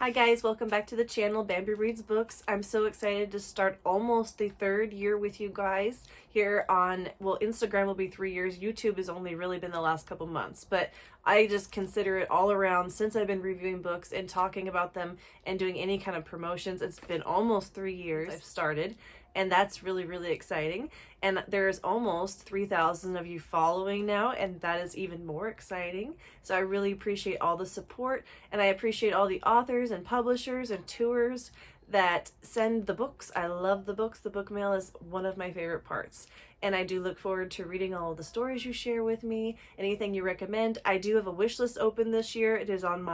Hi guys, welcome back to the channel, Bambi Reads Books. I'm so excited to start almost the third year with you guys here on, well, Instagram will be 3 years. YouTube has only really been the last couple months, but I just consider it all around since I've been reviewing books and talking about them and doing any kind of promotions. It's been almost 3 years I've started, and that's really, really exciting. And there's almost 3,000 of you following now, and that is even more exciting. So I really appreciate all the support, and I appreciate all the authors and publishers and tours that send the books. I love the books. The book mail is one of my favorite parts. And I do look forward to reading all of the stories you share with me, anything you recommend. I do have a wish list open this year. It is on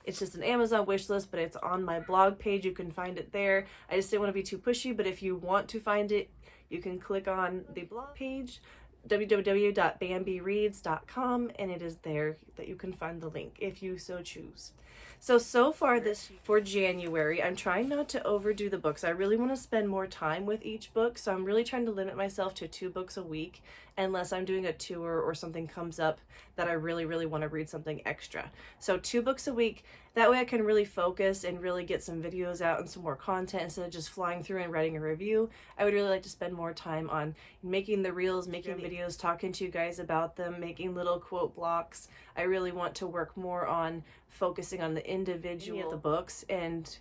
it's just an Amazon wish list, but it's on my blog page. You can find it there. I just didn't want to be too pushy, but if you want to find it, you can click on the blog page, www.bambireads.com, and it is there that you can find the link if you so choose. So far this for January, I'm trying not to overdo the books. I really want to spend more time with each book, so I'm really trying to limit myself to 2 books a week unless I'm doing a tour or something comes up that I really, really want to read something extra. So 2 books a week. That way I can really focus and really get some videos out and some more content instead of just flying through and writing a review. I would really like to spend more time on making the reels, making videos, talking to you guys about them, making little quote blocks. I really want to work more on focusing on the individual of the books, and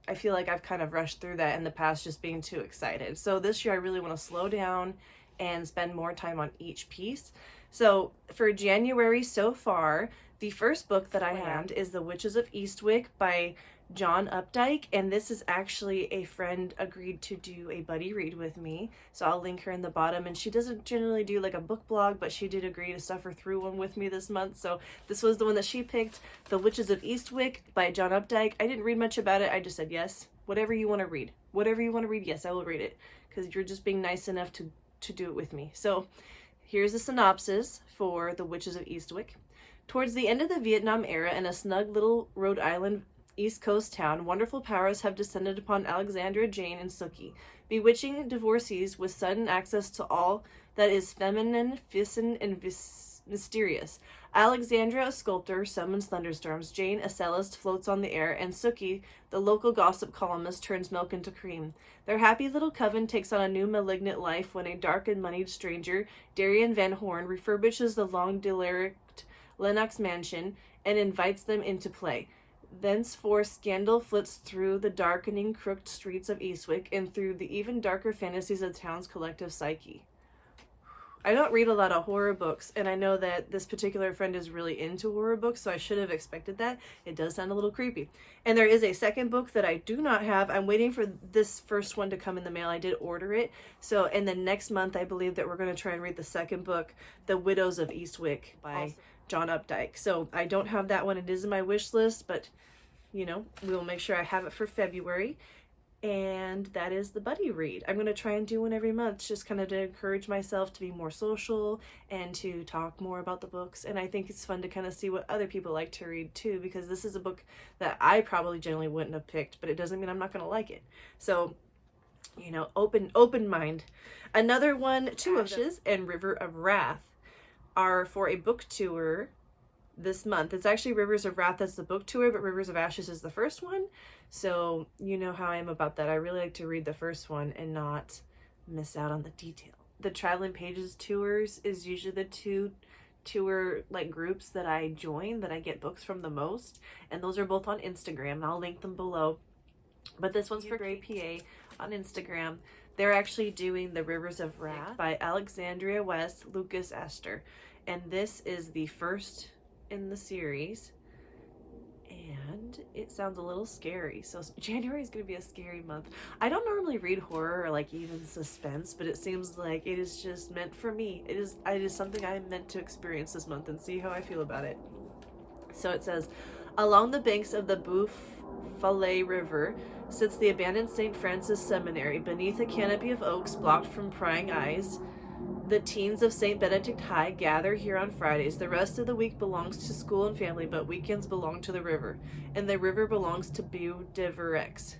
I feel like I've kind of rushed through that in the past just being too excited. So this year I really want to slow down and spend more time on each piece. So for January so far, the first book that I have is The Witches of Eastwick by John Updike, and this is actually a friend agreed to do a buddy read with me, so I'll link her in the bottom. And she doesn't generally do like a book blog, but she did agree to suffer through one with me this month, so this was the one that she picked, The Witches of Eastwick by John Updike. I didn't read much about it. I just said yes, whatever you want to read, yes, I will read it, because you're just being nice enough to do it with me. So here's the synopsis for The Witches of Eastwick. Towards the end of the Vietnam era, in a snug little Rhode Island East Coast town, wonderful powers have descended upon Alexandra, Jane, and Sookie, bewitching divorcees with sudden access to all that is feminine, fissin, and mysterious. Alexandra, a sculptor, summons thunderstorms. Jane, a cellist, floats on the air, and Sookie, the local gossip columnist, turns milk into cream. Their happy little coven takes on a new malignant life when a dark and moneyed stranger, Darian Van Horn, refurbishes the long derelict Lennox mansion and invites them into play. Thenceforth, scandal flits through the darkening, crooked streets of Eastwick and through the even darker fantasies of the town's collective psyche. I don't read a lot of horror books, and I know that this particular friend is really into horror books, so I should have expected that. It does sound a little creepy. And there is a second book that I do not have. I'm waiting for this first one to come in the mail. I did order it. So in the next month, I believe that we're going to try and read the second book, The Widows of Eastwick by John Updike. So I don't have that one. It is in my wish list, but you know, we will make sure I have it for February. And that is the buddy read. I'm going to try and do one every month, just kind of to encourage myself to be more social and to talk more about the books. And I think it's fun to kind of see what other people like to read too, because this is a book that I probably generally wouldn't have picked, but it doesn't mean I'm not going to like it. So, you know, open mind. Another one, Two Ashes and River of Wrath, are for a book tour this month. It's actually Rivers of Wrath as the book tour, but Rivers of Ashes is the first one. So you know how I am about that. I really like to read the first one and not miss out on the detail. The Traveling Pages tours is usually the 2 tour like groups that I join, that I get books from the most, and those are both on Instagram, and I'll link them below. But this one's for Gray PA on Instagram. They're actually doing The Rivers of Wrath by Alexandria West, Lucas Esther, and this is the first in the series, and it sounds a little scary. So January is going to be a scary month. I don't normally read horror or like even suspense, but it seems like it is just meant for me. It is something I'm meant to experience this month and see how I feel about it. So it says, along the banks of the Bouffalais River sits the abandoned St. Francis Seminary. Beneath a canopy of oaks blocked from prying eyes, the teens of St. Benedict High gather here on Fridays. The rest of the week belongs to school and family, but weekends belong to the river, and the river belongs to Beau de Verrex.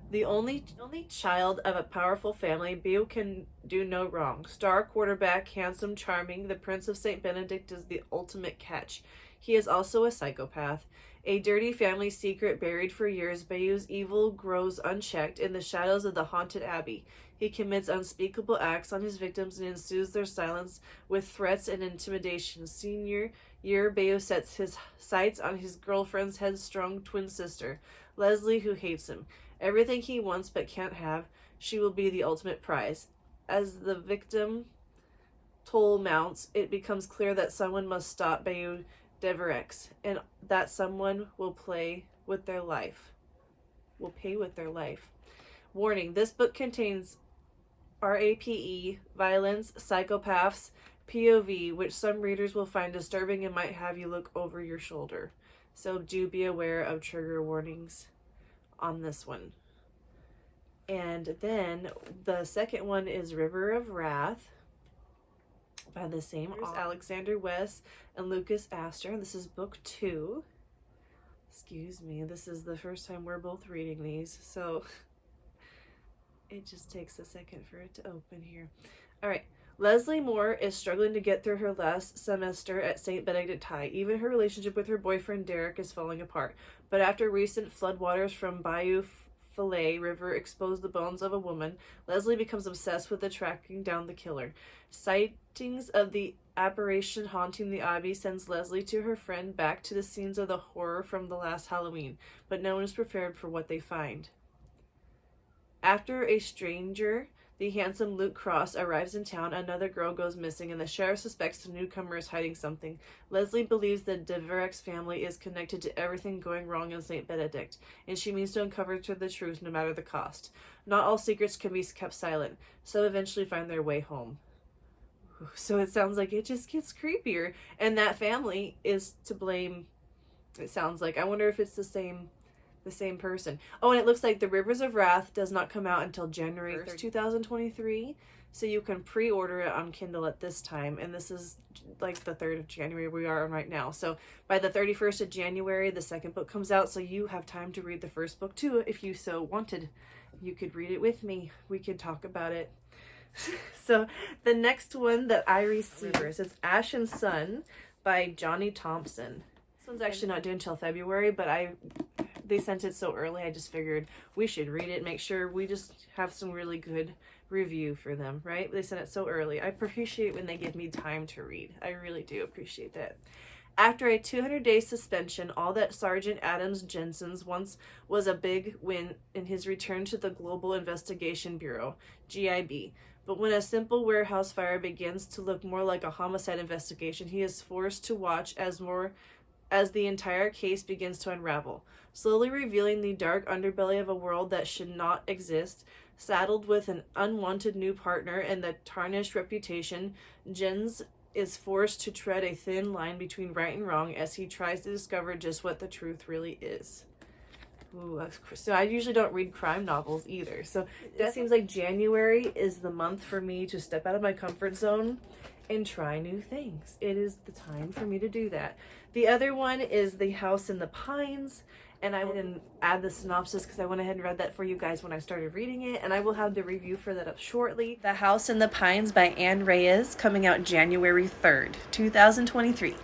The only child of a powerful family, Beau can do no wrong. Star quarterback, handsome, charming, the Prince of St. Benedict is the ultimate catch. He is also a psychopath. A dirty family secret buried for years, Bayou's evil grows unchecked in the shadows of the haunted abbey. He commits unspeakable acts on his victims and ensues their silence with threats and intimidation. Senior year, Bayou sets his sights on his girlfriend's headstrong twin sister, Leslie, who hates him. Everything he wants but can't have, she will be the ultimate prize. As the victim toll mounts, it becomes clear that someone must stop Bayou Deverex, and that someone will pay with their life. Warning, this book contains RAPE, violence, psychopaths, POV, which some readers will find disturbing and might have you look over your shoulder. So do be aware of trigger warnings on this one. And then the second one is River of Wrath by the same author, Alexander West and Lucas Astor. This is book 2. Excuse me, this is the first time we're both reading these, so it just takes a second for it to open here. All right. Leslie Moore is struggling to get through her last semester at St. Benedict High. Even her relationship with her boyfriend Derek is falling apart. But after recent floodwaters from Bayou Fillet River expose the bones of a woman, Leslie becomes obsessed with tracking down the killer. Sightings of the apparition haunting the abbey sends Leslie to her friend back to the scenes of the horror from the last Halloween, but no one is prepared for what they find. After a stranger, the handsome Luke Cross, arrives in town, another girl goes missing, and the sheriff suspects the newcomer is hiding something. Leslie believes the Deverex family is connected to everything going wrong in St. Benedict, and she means to uncover the truth no matter the cost. Not all secrets can be kept silent. Some eventually find their way home. So it sounds like it just gets creepier, and that family is to blame, it sounds like. I wonder if it's the same person. Oh, and it looks like The Rivers of Wrath does not come out until January 1st, 2023. So you can pre-order it on Kindle at this time. And this is like the 3rd of January we are on right now. So by the 31st of January, the second book comes out. So you have time to read the first book too, if you so wanted. You could read it with me. We could talk about it. So the next one that I received is Ash and Sun by Johnny Thompson. This one's actually not due until February, but they sent it so early, I just figured we should read it, make sure we just have some really good review for them, right? They sent it so early. I appreciate when they give me time to read. I really do appreciate that. After a 200-day suspension, all that Sergeant Adams Jensen's once was a big win in his return to the Global Investigation Bureau, GIB. But when a simple warehouse fire begins to look more like a homicide investigation, he is forced to watch as the entire case begins to unravel, slowly revealing the dark underbelly of a world that should not exist. Saddled with an unwanted new partner and the tarnished reputation, Jens is forced to tread a thin line between right and wrong as he tries to discover just what the truth really is. Ooh, so I usually don't read crime novels either. So that seems like January is the month for me to step out of my comfort zone and try new things. It is the time for me to do that. The other one is The House in the Pines, and I didn't add the synopsis because I went ahead and read that for you guys when I started reading it, and I will have the review for that up shortly. The House in the Pines by Anne Reyes, coming out January 3rd, 2023.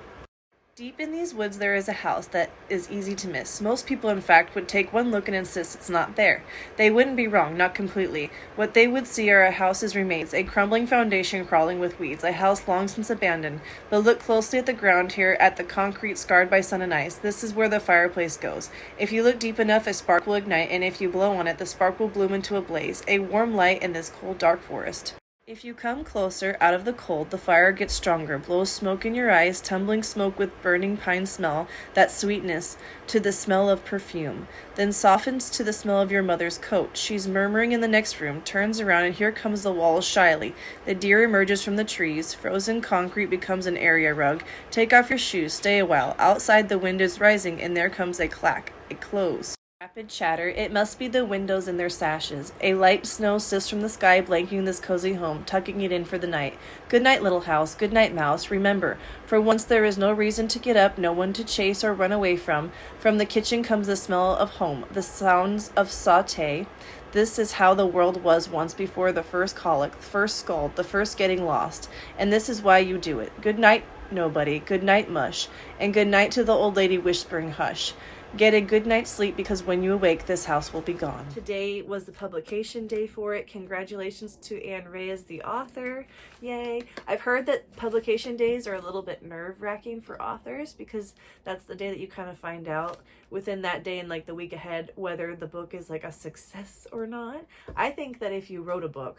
Deep in these woods there is a house that is easy to miss. Most people, in fact, would take one look and insist it's not there. They wouldn't be wrong, not completely. What they would see are a house's remains, a crumbling foundation crawling with weeds, a house long since abandoned. But look closely at the ground here, at the concrete scarred by sun and ice. This is where the fireplace goes. If you look deep enough, a spark will ignite, and if you blow on it, the spark will bloom into a blaze, a warm light in this cold, dark forest. If you come closer, out of the cold, the fire gets stronger, blows smoke in your eyes, tumbling smoke with burning pine smell, that sweetness, to the smell of perfume, then softens to the smell of your mother's coat. She's murmuring in the next room, turns around, and here comes the walls shyly. The deer emerges from the trees, frozen concrete becomes an area rug. Take off your shoes, stay a while. Outside the wind is rising, and there comes a clack, a close. Rapid chatter. It must be the windows in their sashes. A light snow sifts from the sky, blanketing this cozy home, tucking it in for the night. Good night, little house. Good night, mouse. Remember, for once there is no reason to get up, no one to chase or run away from. From the kitchen comes the smell of home, the sounds of sauté. This is how the world was once before the first colic, the first scald, the first getting lost. And this is why you do it. Good night, nobody, good night mush, and good night to the old lady whispering hush. Get a good night's sleep, because when you awake, this house will be gone. Today was the publication day for it. Congratulations to Anne Reyes, the author. Yay. I've heard that publication days are a little bit nerve-wracking for authors, because that's the day that you kind of find out within that day and like the week ahead whether the book is like a success or not. I think that if you wrote a book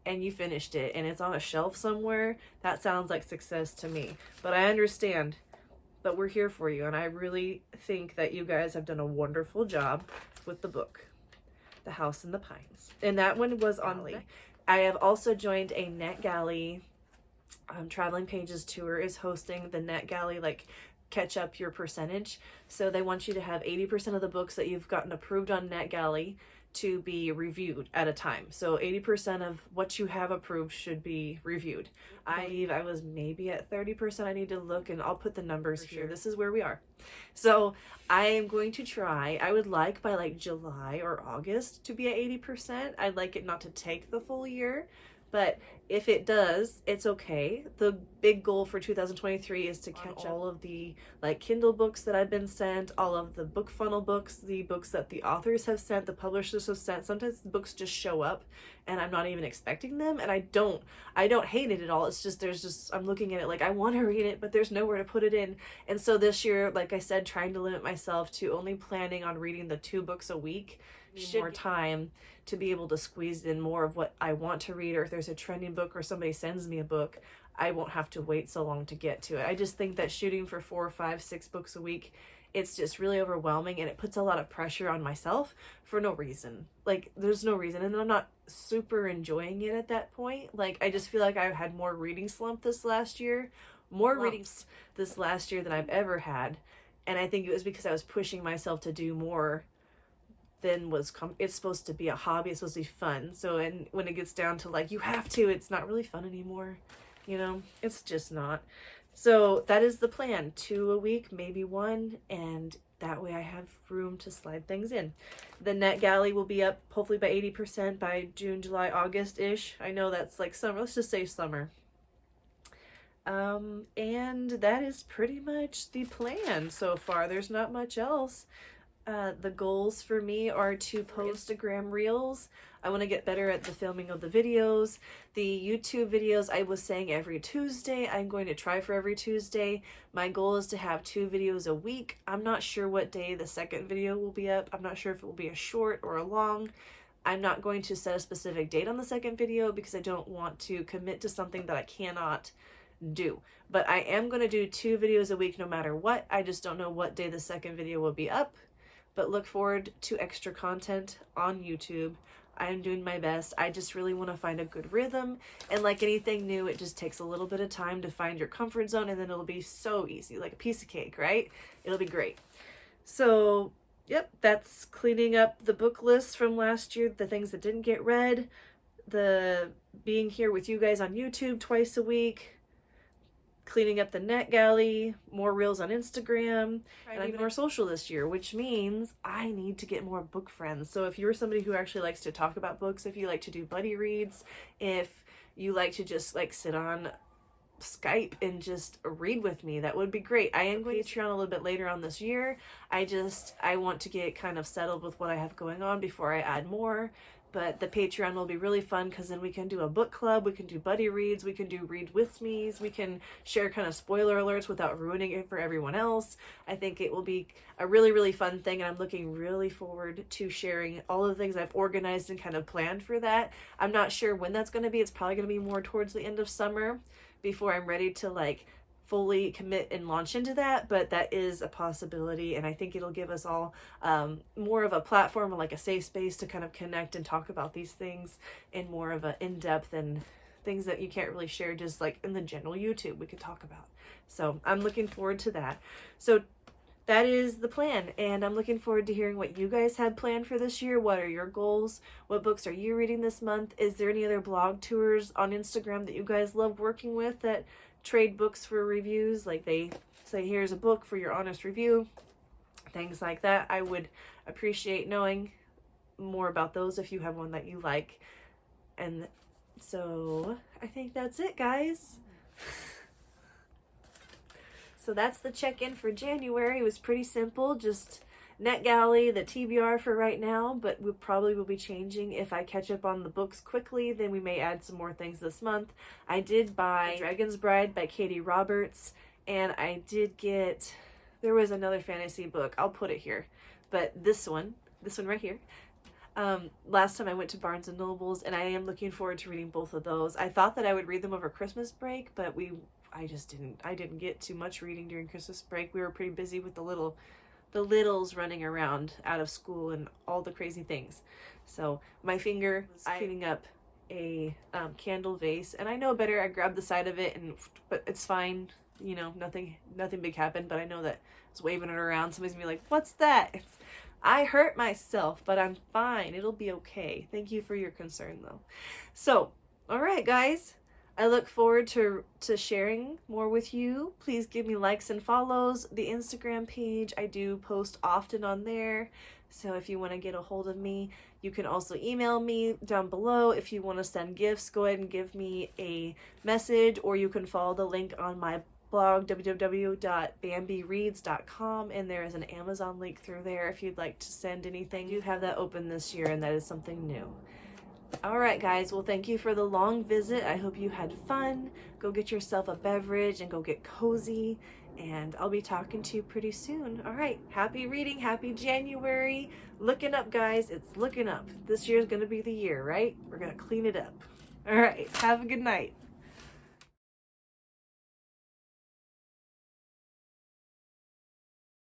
and you finished it and it's on a shelf somewhere, that sounds like success to me. But I understand. But we're here for you, and I really think that you guys have done a wonderful job with the book, The House in the Pines. And that one was on Lee. I have also joined a NetGalley. Traveling Pages Tour is hosting the NetGalley, like, catch up your percentage. So they want you to have 80% of the books that you've gotten approved on NetGalley to be reviewed at a time. So 80% of what you have approved should be reviewed. I believe I was maybe at 30%. I need to look, and I'll put the numbers here. This is where we are. So I am going to try. I would like by like July or August to be at 80%. I'd like it not to take the full year, but if it does, it's okay. The big goal for 2023 is to catch all of the like Kindle books that I've been sent, all of the book funnel books, the books that the authors have sent, the publishers have sent. Sometimes books just show up and I'm not even expecting them, and I don't hate it at all. It's just I'm looking at it like I want to read it, but there's nowhere to put it in. And so this year, like I said, trying to limit myself to only planning on reading the 2 books a week. More time to be able to squeeze in more of what I want to read, or if there's a trending book or somebody sends me a book, I won't have to wait so long to get to it. I just think that shooting for 4, 5, 6 books a week, it's just really overwhelming, and it puts a lot of pressure on myself for no reason. Like, there's no reason, and I'm not super enjoying it at that point. Like, I just feel like I've had more reading slump this last year, more readings this last year than I've ever had, and I think it was because I was pushing myself to do more than it's supposed to be a hobby. It's supposed to be fun. So, and when it gets down to like you have to, it's not really fun anymore. You know, it's just not. So that is the plan. 2 a week, maybe 1, and that way I have room to slide things in. The NetGalley will be up hopefully by 80% by June, July, August-ish. I know that's like summer. Let's just say summer. And that is pretty much the plan so far. There's not much else. The goals for me are to post Instagram reels. I want to get better at the filming of the videos. The YouTube videos, I was saying every Tuesday. I'm going to try for every Tuesday. My goal is to have 2 videos a week. I'm not sure what day the second video will be up. I'm not sure if it will be a short or a long. I'm not going to set a specific date on the second video because I don't want to commit to something that I cannot do. But I am going to do 2 videos a week no matter what. I just don't know what day the second video will be up. But look forward to extra content on YouTube. I am doing my best. I just really want to find a good rhythm. And like anything new, it just takes a little bit of time to find your comfort zone, and then it'll be so easy, like a piece of cake, right? It'll be great. So, yep, that's cleaning up the book list from last year, the things that didn't get read, the being here with you guys on YouTube twice a week, cleaning up the NetGalley, more reels on Instagram, and I'm more social this year, which means I need to get more book friends. So if you're somebody who actually likes to talk about books, if you like to do buddy reads, if you like to just like sit on Skype and just read with me, that would be great. I am going to Patreon a little bit later on this year. I want to get kind of settled with what I have going on before I add more. But the Patreon will be really fun because then we can do a book club, we can do buddy reads, we can do read with me's, we can share kind of spoiler alerts without ruining it for everyone else. I think it will be a really, really fun thing, and I'm looking really forward to sharing all the things I've organized and kind of planned for that. I'm not sure when that's going to be. It's probably going to be more towards the end of summer before I'm ready to like fully commit and launch into that, but that is a possibility, and I think it'll give us all more of a platform, like a safe space to kind of connect and talk about these things in more of a in-depth and things that you can't really share just like in the general YouTube we could talk about. So I'm looking forward to that. So that is the plan, and I'm looking forward to hearing what you guys have planned for this year. What are your goals? What books are you reading this month? Is there any other blog tours on Instagram that you guys love working with that trade books for reviews? Like they say, here's a book for your honest review, things like that. I would appreciate knowing more about those if you have one that you like. And so I think that's it, guys. So that's the check-in for January. It was pretty simple, just NetGalley, the TBR for right now, but we probably will be changing. If I catch up on the books quickly, then we may add some more things this month. I did buy Dragon's Bride by Katie Roberts, and I did get, there was another fantasy book, I'll put it here, but this one right here. Last time I went to Barnes and Nobles, and I am looking forward to reading both of those. I thought that I would read them over Christmas break, but I didn't get too much reading during Christmas break. We were pretty busy with the littles running around out of school and all the crazy things. So my finger was cleaning up a candle vase, and I know better. I grabbed the side of it, but it's fine. You know, nothing big happened, but I know that I was waving it around. Somebody's gonna be like, "What's that?" I hurt myself, but I'm fine. It'll be okay. Thank you for your concern, though. So, all right, guys. I look forward to sharing more with you. Please give me likes and follows. The Instagram page, I do post often on there. So if you want to get a hold of me, you can also email me down below. If you want to send gifts, go ahead and give me a message, or you can follow the link on my blog, www.bambireads.com, and there is an Amazon link through there if you'd like to send anything. You have that open this year, and that is something new. All right, guys. Well, thank you for the long visit. I hope you had fun. Go get yourself a beverage and go get cozy, and I'll be talking to you pretty soon. All right. Happy reading. Happy January. Looking up, guys. It's looking up. This year's going to be the year, right? We're going to clean it up. All right. Have a good night.